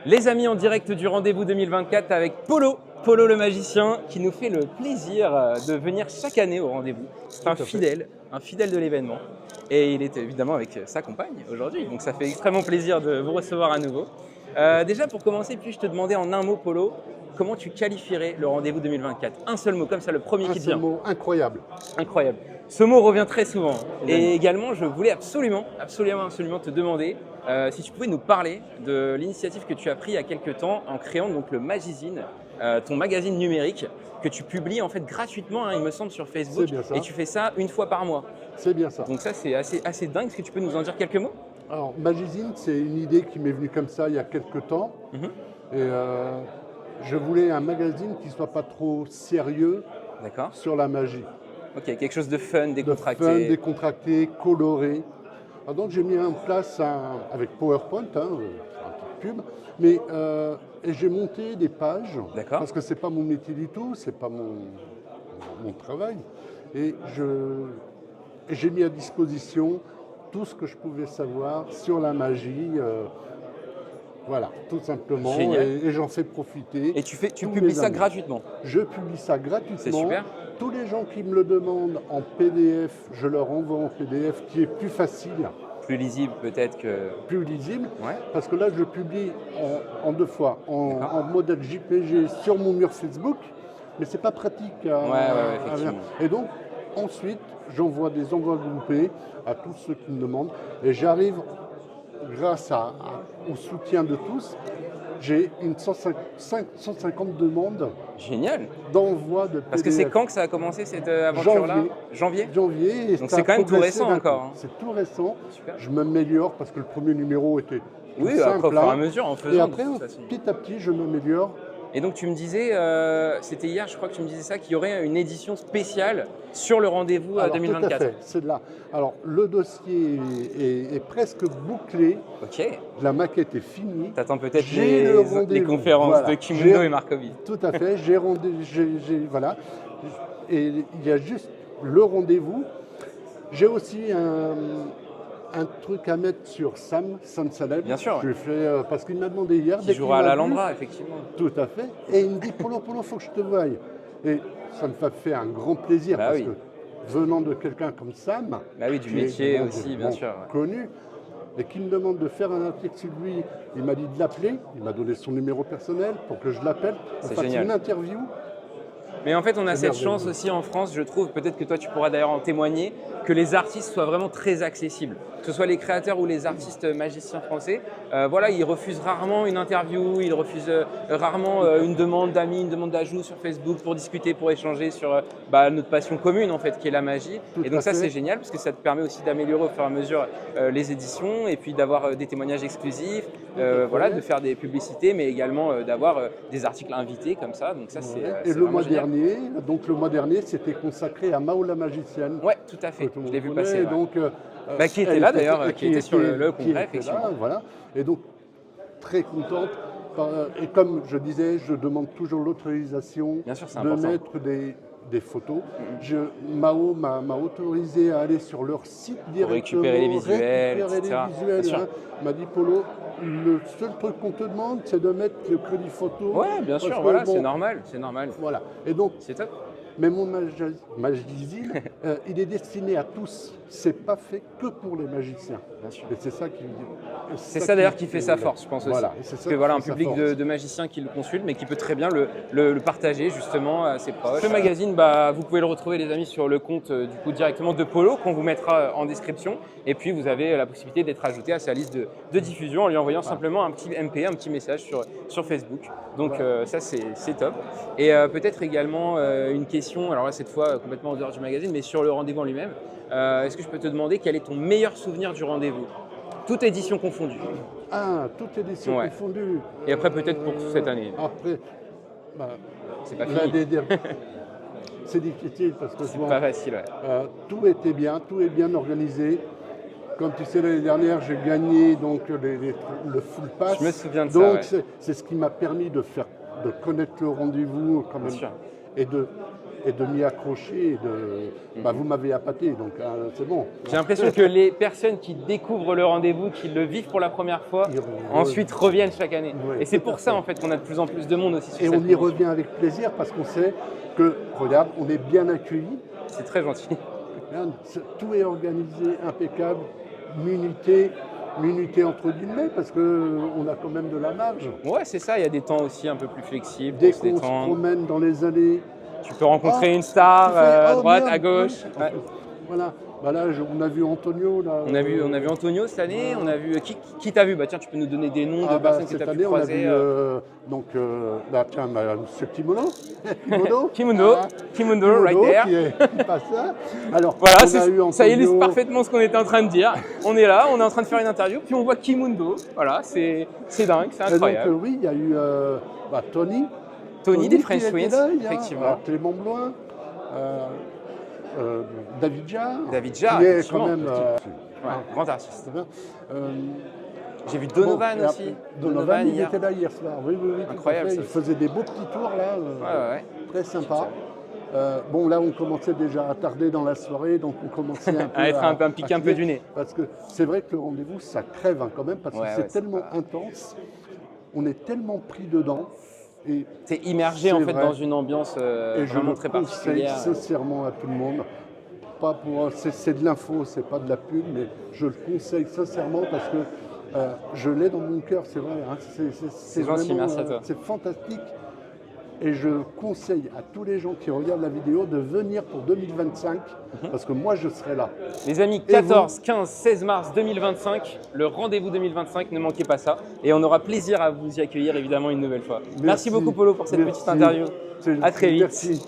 Les amis, en direct du rendez-vous 2024 avec Polo le magicien, qui nous fait le plaisir de venir chaque année au rendez-vous. C'est un fidèle de l'événement. Et il est évidemment avec sa compagne aujourd'hui, donc ça fait extrêmement plaisir de vous recevoir à nouveau. Déjà pour commencer, puis-je te demander en un mot, Polo, comment tu qualifierais le rendez-vous 2024? Un seul mot, comme ça, le premier qui te vient. Un seul mot, incroyable. Incroyable. Ce mot revient très souvent. Et également, je voulais absolument te demander si tu pouvais nous parler de l'initiative que tu as prise il y a quelques temps en créant donc le Magizine, ton magazine numérique que tu publies en fait gratuitement, hein, il me semble, sur Facebook. C'est bien ça. Et tu fais ça une fois par mois. C'est bien ça. Donc ça, c'est assez dingue. Est-ce que tu peux nous en dire quelques mots? Alors, Magizine, c'est une idée qui m'est venue comme ça il y a quelques temps. Et je voulais un magazine qui ne soit pas trop sérieux D'accord. sur la magie. Ok, quelque chose de fun, décontracté. De fun, décontracté, coloré. Alors donc j'ai mis en place avec PowerPoint, un petit pub, mais et j'ai monté des pages, parce que c'est pas mon métier du tout, c'est pas mon travail, et j'ai mis à disposition tout ce que je pouvais savoir sur la magie. Voilà, tout simplement, et j'en fais profiter. Et tu publies ça gratuitement? Je publie ça gratuitement. C'est super. Tous les gens qui me le demandent en PDF, je leur envoie en PDF qui est plus facile. Plus lisible peut-être que… Plus lisible, ouais. Parce que là je publie en deux fois, en modèle JPG sur mon mur Facebook, mais c'est pas pratique. Effectivement. Et donc ensuite j'envoie des envois groupés à tous ceux qui me demandent, et j'arrive, grâce au soutien de tous, j'ai une 150 demandes. Génial. D'envoi de PDF. Parce que c'est quand que ça a commencé cette aventure-là? Janvier. Janvier. Donc c'est quand même tout récent encore. Hein. C'est tout récent. Super. Je m'améliore parce que le premier numéro était simple. Après, au fur et à mesure, en faisant. Et après, petit à petit, je m'améliore. Et donc tu me disais, c'était hier, je crois que tu me disais ça, qu'il y aurait une édition spéciale sur le rendez-vous 2024. Tout à fait, c'est de là. Alors le dossier est presque bouclé. Ok. La maquette est finie. T'attends peut-être les conférences de Kimondo et Markovic. Tout à fait, voilà. Et il y a juste le rendez-vous. J'ai aussi un truc à mettre sur Sam Salem. Bien sûr. Je l'ai fait parce qu'il m'a demandé hier. Qui jouera à l'Alhambra, effectivement. Tout à fait. Et il me dit Polo, faut que je te voie. Et ça me fait un grand plaisir parce que venant de quelqu'un comme Sam, du métier aussi, bien sûr, connu, et qui me demande de faire un article sur lui, il m'a dit de l'appeler. Il m'a donné son numéro personnel pour que je l'appelle. C'est génial. Une interview. Mais en fait, on a cette chance aussi en France, je trouve, peut-être que toi tu pourras d'ailleurs en témoigner, que les artistes soient vraiment très accessibles. Que ce soit les créateurs ou les artistes magiciens français, ils refusent rarement une interview, ils refusent rarement une demande d'amis, une demande d'ajout sur Facebook pour discuter, pour échanger sur notre passion commune en fait, qui est la magie. Et donc ça c'est génial parce que ça te permet aussi d'améliorer au fur et à mesure les éditions et puis d'avoir des témoignages exclusifs, de faire des publicités, mais également d'avoir des articles invités comme ça. Donc ça c'est et le mois dernier, c'était consacré à Mao la magicienne. Ouais, tout à fait. Je l'ai vu passer. Donc, qui était là d'ailleurs, qui était sur le congrès, effectivement. Là, voilà. Et donc, très contente. Et comme je disais, je demande toujours l'autorisation de mettre des photos. Mao m'a autorisé à aller sur leur site directement. Pour récupérer les visuels, etc. Il m'a dit, Polo, le seul truc qu'on te demande, c'est de mettre le crédit photo. Ouais, bien sûr, c'est normal. Voilà. Et donc, c'est top. Mais mon magazine, il est destiné à tous. C'est pas fait que pour les magiciens. Bien sûr. Et c'est ça qui. C'est ça d'ailleurs qui fait sa force, je pense aussi. Parce que un public de magiciens qui le consulte, mais qui peut très bien le partager justement à ses proches. Le magazine, vous pouvez le retrouver les amis sur le compte directement de Polo qu'on vous mettra en description. Et puis vous avez la possibilité d'être ajouté à sa liste de diffusion en lui envoyant simplement un petit MP, un petit message sur Facebook. Donc ça c'est top. Et peut-être également une question, alors là cette fois complètement en dehors du magazine, mais sur le rendez-vous en lui-même. Est-ce que je peux te demander quel est ton meilleur souvenir du rendez-vous? Toute édition confondue. Ah, toute édition confondue. Et après peut-être pour cette année. Après, c'est pas fini. C'est difficile parce que c'est pas facile. Tout était bien, tout est bien organisé. Comme tu sais, l'année dernière, j'ai gagné donc le full pass. Je me souviens de ça. Donc c'est ce qui m'a permis de connaître le rendez-vous quand même. Bien sûr. Et de et de m'y accrocher. Vous m'avez appâté, donc c'est bon. J'ai l'impression que les personnes qui découvrent le rendez-vous, qui le vivent pour la première fois, ensuite reviennent chaque année. Et c'est pour ça en fait qu'on a de plus en plus de monde aussi sur cette Et on y revient avec plaisir parce qu'on sait que, regarde, on est bien accueillis. C'est très gentil. Regarde, tout est organisé, impeccable, minuté entre guillemets, parce qu'on a quand même de la marge. Ouais, c'est ça, il y a des temps aussi un peu plus flexibles. Dès qu'on se promène dans les allées, tu peux rencontrer une star à droite, à gauche. Ouais. Voilà. Bah là, on a vu Antonio. Là, on a vu Antonio cette année. On a vu qui t'a vu. Bah tiens, tu peux nous donner des noms de personnes que tu as pu croiser. Monsieur Kimono. Kimono, right there. Qui passe là. Alors, voilà, ça illustre parfaitement ce qu'on était en train de dire. On est là, on est en train de faire une interview, puis on voit Kimundo. Voilà, c'est dingue, c'est incroyable. Donc, oui, il y a eu Tony des French Twins, effectivement. Clément Bloin. David Jarre, qui est quand même grand artiste. J'ai vu Donovan aussi. Donovan, il était là hier soir. Oui, incroyable. Il faisait des beaux petits tours là, très sympa. Là, on commençait déjà à tarder dans la soirée, donc on commençait un peu à piquer un peu du nez. Parce que c'est vrai que le rendez-vous, ça crève quand même, parce que c'est tellement intense, on est tellement pris dedans. T'es immergé en fait dans une ambiance vraiment très particulière. Je le conseille sincèrement à tout le monde. Pas pour, c'est de l'info, c'est pas de la pub, mais je le conseille sincèrement parce que je l'ai dans mon cœur, c'est vrai. Hein, c'est gentil, merci à toi. C'est fantastique. Et je conseille à tous les gens qui regardent la vidéo de venir pour 2025, parce que moi je serai là. Les amis, 14, 15, 16 mars 2025, le rendez-vous 2025, ne manquez pas ça. Et on aura plaisir à vous y accueillir évidemment une nouvelle fois. Merci beaucoup Polo pour cette petite interview. À très vite. Merci.